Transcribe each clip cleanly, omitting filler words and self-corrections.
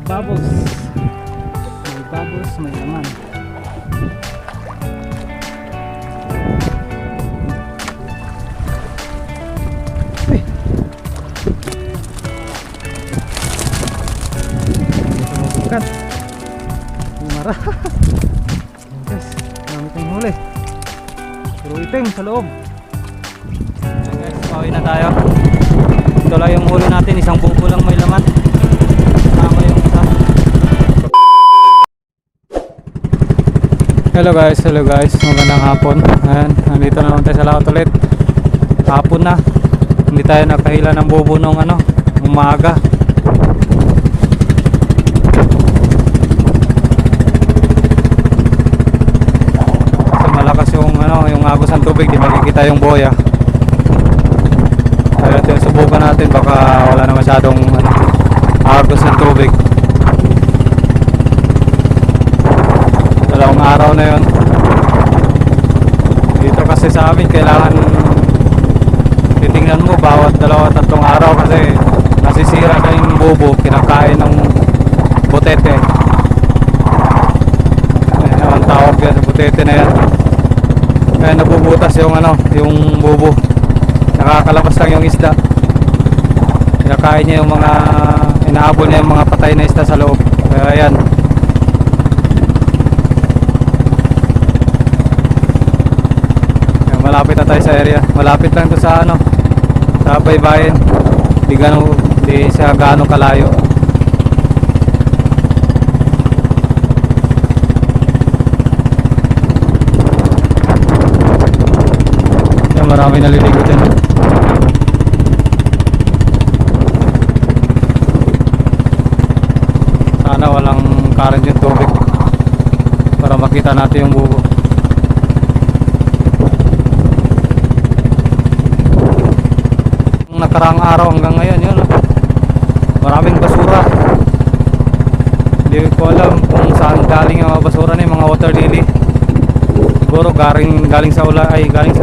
bubbles. May bubbles, may laman. Uy! Tumubukan. Bumara. Yes, dami tayong huli. Puro itim sa loob. Ayan guys, pauwi na tayo. Ito lang yung huli natin, isang bubo lang may laman. Tama yung isa. Hello guys, magandang hapon. Ayan, nandito na naman tayo sa laot ulit. Hapon na. Hindi tayo nakahila ng bubo nung umaga. Kasi malakas yung agos ng tubig, di makikita yung boya. Kaya ito yung subukan natin, baka wala na masyadong agos ng tubig. Dalawang araw na yun. Dito kasi sa amin kailangan titingnan mo bawat 2-3 araw kasi nasisira na yung bubo, kinakain ng butete. Ayan ang tawag yan, butete na yan. Kaya nabubutas yung bubo. Nakakalabas lang yung isda. Kinakain niya yung mga inaabol niya yung mga patay na isda sa loob. Kaya yan. Kaya malapit na tayo sa area. Malapit lang to sa sa baybayin. Di siya gaano kalayo. Yan, marami naliligo dyan. Sana walang current yung tubig para makita natin yung bubo. Nakaraang araw hanggang ngayon yun, maraming basura. Hindi ko alam kung saan galing ang mga basura na yung mga water lily. Siguro galing sa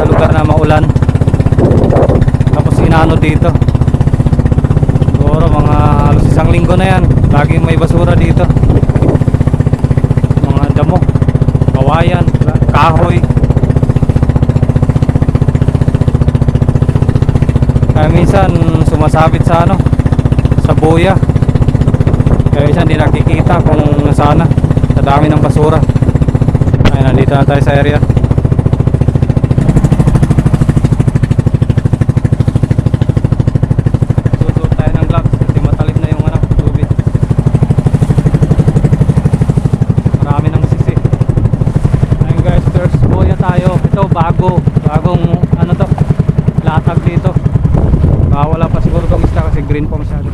lugar na maulan, tapos inano dito. Siguro mga halos isang linggo na yan, laging may basura dito. Mga damo, kawayan, kahoy. Kaya minsan sumasabit sa sa buya. Kaya minsan di nakikita kung nasana sa dami ng basura. Ay, nandito na tayo sa area. Susuot tayo ng gloves kasi matalim na yung tubig. Marami ng sisi. Ayun guys, first buya tayo. Ito bagong to, latag dito. Wala pa siguro itong isda kasi green pa masyado.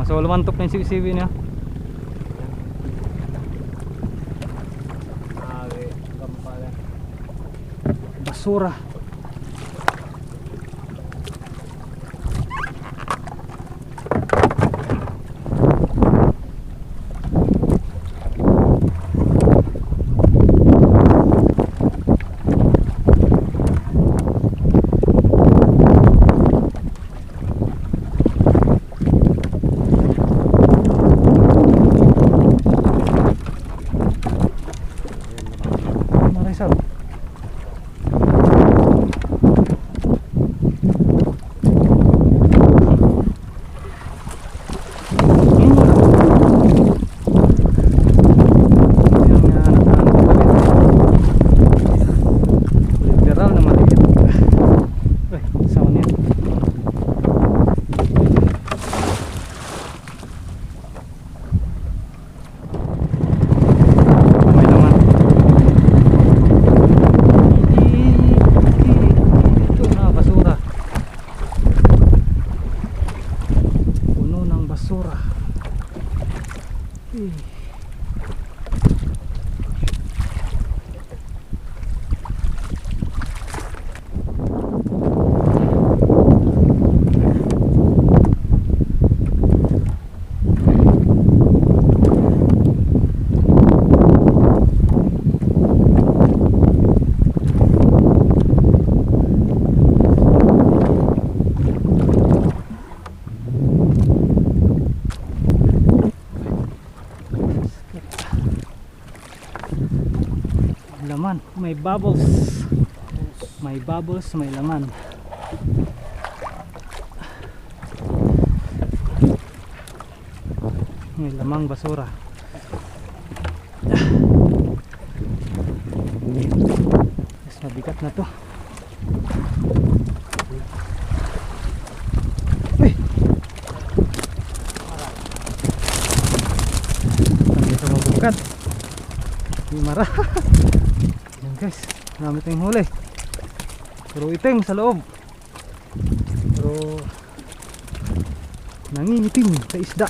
So lumantok na yung siwi niya. Basura. bubbles. May bubbles, may laman. May lamang basura. Mas mabigat na to. Uy! Nandito mabukat. Hindi mara. Yan guys, marami tayong huli. Pero itim sa loob. Pero nangingitim sa isda.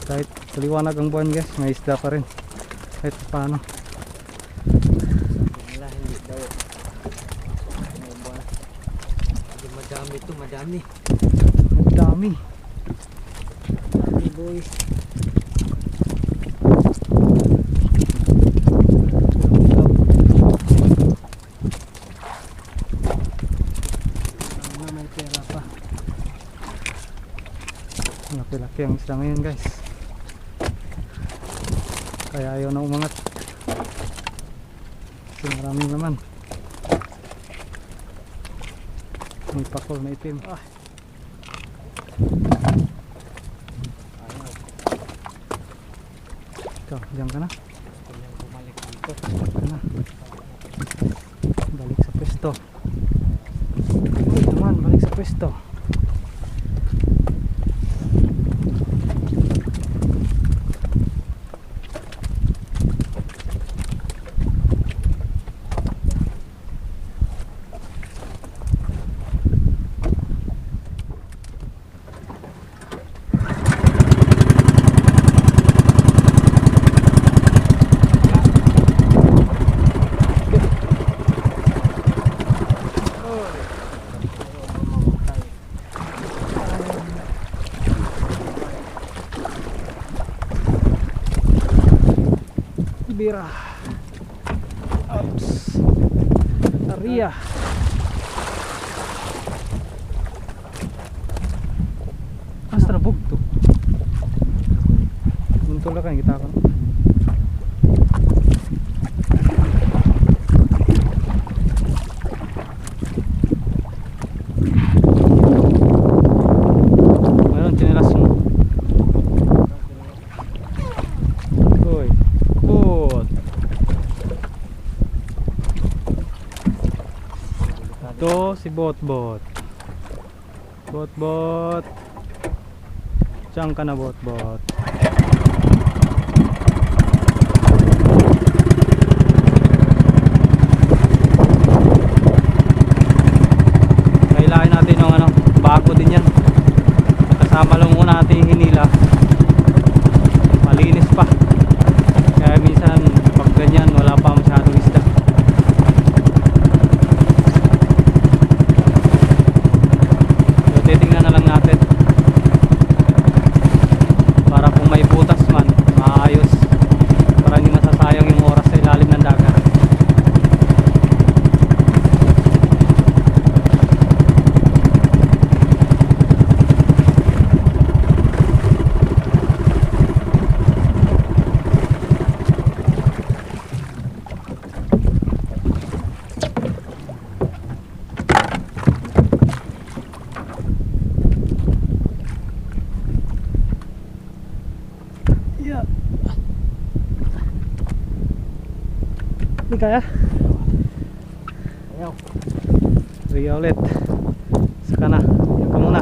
Kahit kaliwanag ang buwan guys, may isda pa rin. Kahit paano. Hindi daw. Madami ito, madami. Madami. Madami boys. May pera pa. Laki-laki ang isda ngayon guys. Kaya ayaw na umangat. Kasi maraming naman. May pakol na itim. Ikaw, diyan ka na. Bumalik dito. Diyan ka na. Balik sa pwesto. Uy naman, balik sa pwesto. Bira. Oops. Aria. Astra bug to. Muntol ka kita kan. Mayroon chinelas mo. Hoy. Ito si Bot-Bot. Bot-Bot. Diyan ka na Bot-Bot. Kailangan natin ng ano, bago din yan. Kasama lang muna natin yung hinila. Malinis pa. Kaya minsan pag ganyan wala pa masyadong isda. Titingnan na lang natin para kung may butas man maayos, para hindi masasayang yung oras sa ilalim ng dagat. Hindi kaya? Ayaw. Sige ulit. Saka na. Yan ka muna.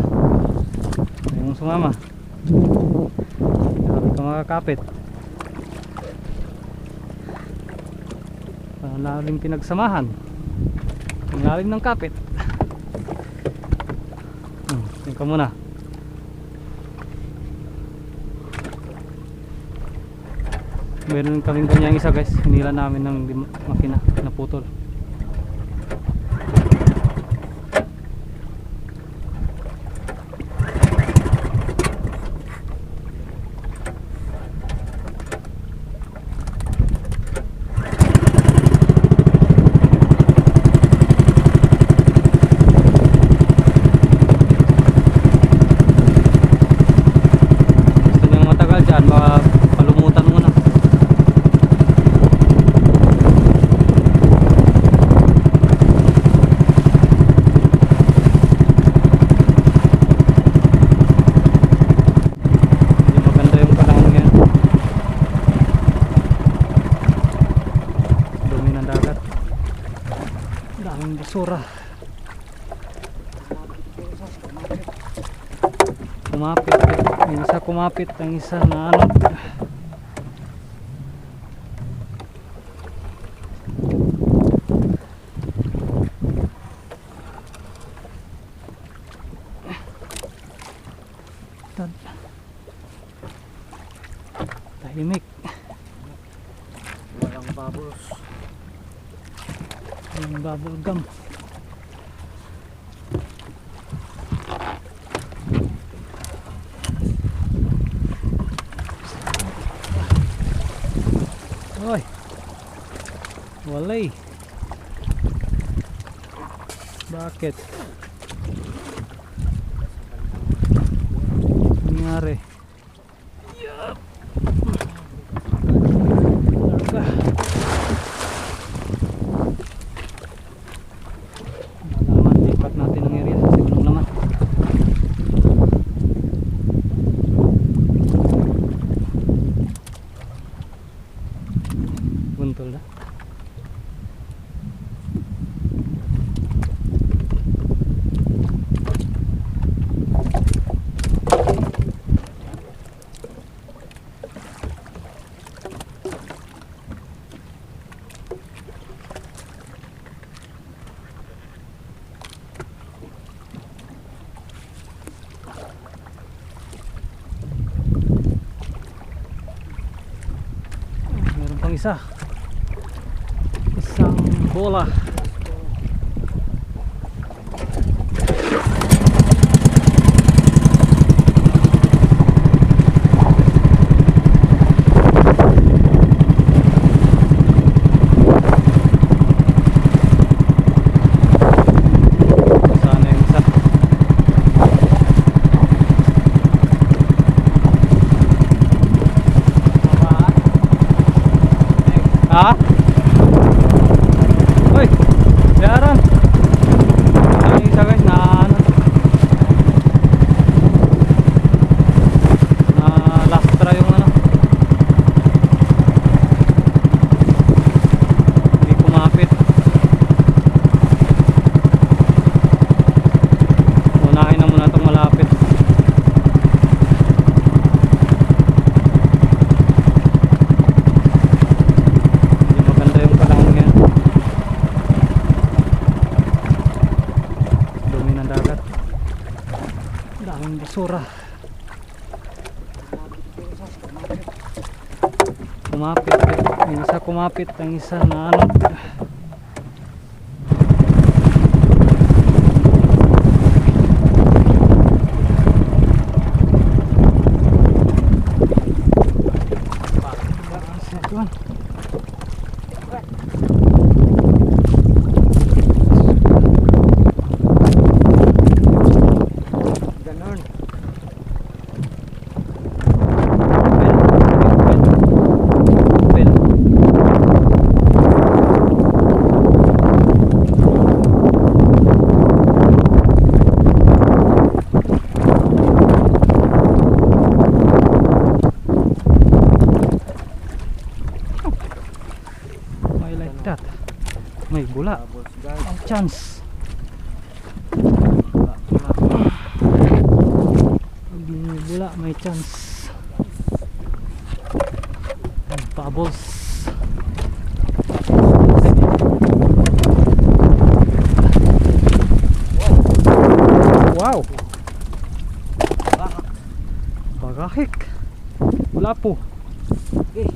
Yung sumama. Grabe ka makakapit. Ang lalim pinagsamahan. Ang lalim ng kapit. Yan ka muna. Meron kaming kanyang isa guys, hinila namin ng makina na putol. Gusto nyo matagal dyan, baka palumutan muna. Daming basura. Kumapit. Yung isa kumapit, ang isa naanod. Tahimik. Walang bubbles. Yung bubble gum. Oy. Walay. Bakit? Nangyari. Yup. Larga. Malaman, lipat natin ang area sa sigurong naman. Buntol na. Meron pang isa. Isang bola. Sana yung isa. Ha? Uy, yaran. Ang isa guys na ano, na lastra yung ano, hindi kumapit. Unahin na muna itong malapit. Hindi maganda yung panahon ngayon. Dumi ng dagat. Daming basura. Kumapit. Yung isa kumapit, ang isa naanod. Tuan. Ganon. Bel. May like that. May bula. Bubbles guys. May chance. Hindi may bula, may chance. And bubbles. Wow! Bagahik. Wala po. Okay.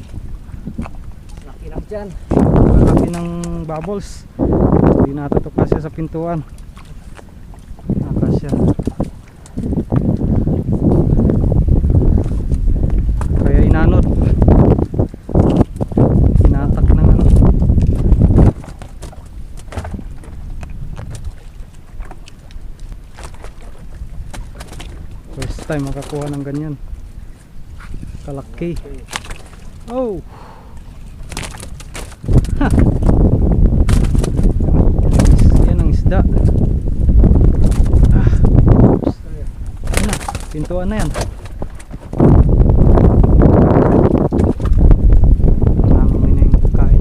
Laki lang dyan. Laki ng bubbles. Hindi natutok kasi sa pintuan. Nakasya. Kaya inanod. Inatak ng ano. First time makakuha ng ganyan. Kalaki. Okay. Oh! Yan ang isda. Oops. Yan na, pintuan na yan. Nangangamoy na yung kain.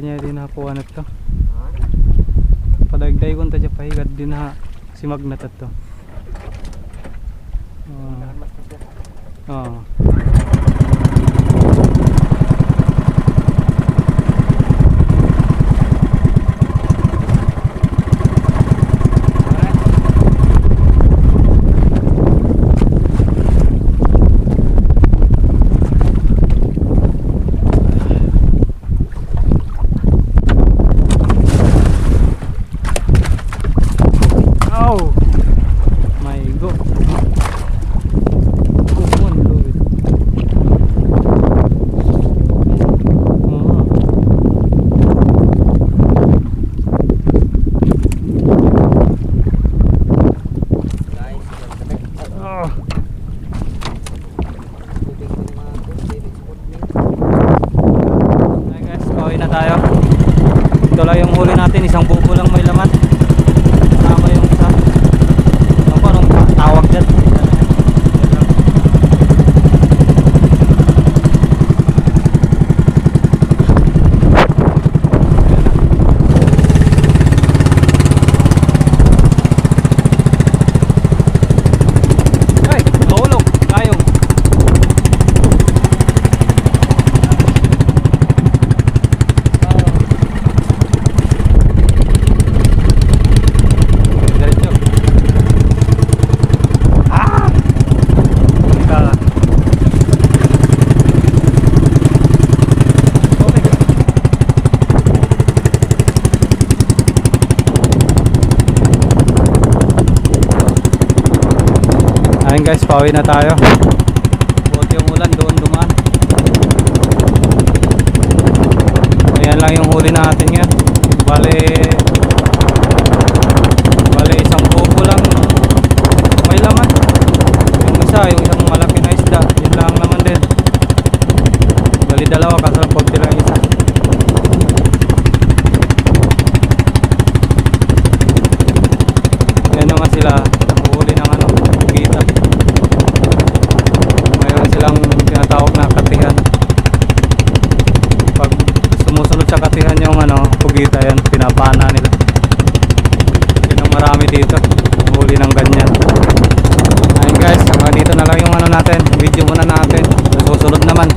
tanya din na po ano to. Padagday ko tanya pahigad din na si Magnat to. Oh. Oh my god. Kupon Lord. Guys, Oh. tubig ng mga tubig spot niya. Hey guys, pauwi na tayo. Ito lang yung huli natin, isang bubo lang may laman. Tama yung isa. Ano pa anong tawag dyan? Yan lang. Ay, nahulog. Kayong. Diretso. Ah! Teka. Okay. Ayun guys, pauwi na tayo. Buti yung ulan doon dumaan. Ayan lang yung huli natin ngayon. Bale isang bubo lang may laman. Yung isa, yung isang malaki na isda, yun lang naman din. Bali dalawa kasi lang konti lang isa. Yan naman sila, huli ng ano, pugita. Mayroon silang tinatawag na katihan. Pag sumusunod sa katihan yung ano, pugita yan, pinapana nila. Yun ang marami dito, huli ng ganyan. Ayun guys, hanggang dito na lang yung ano natin, video muna natin. Susunod naman.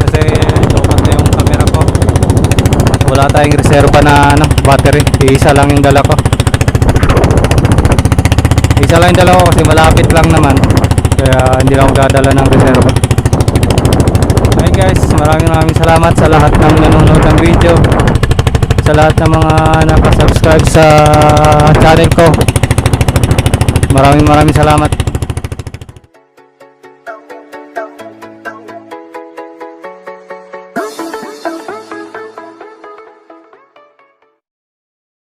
Kasi lokat na yung camera ko. Wala tayong reserva na ano, battery. Isa lang yung dala ko. Isa lang yung dala ko kasi malapit lang naman. Kaya hindi lang ako dadala ng reserva. Hi guys, maraming salamat sa lahat ng nanonood ng video, sa lahat ng mga nakasubscribe sa channel ko. Maraming salamat.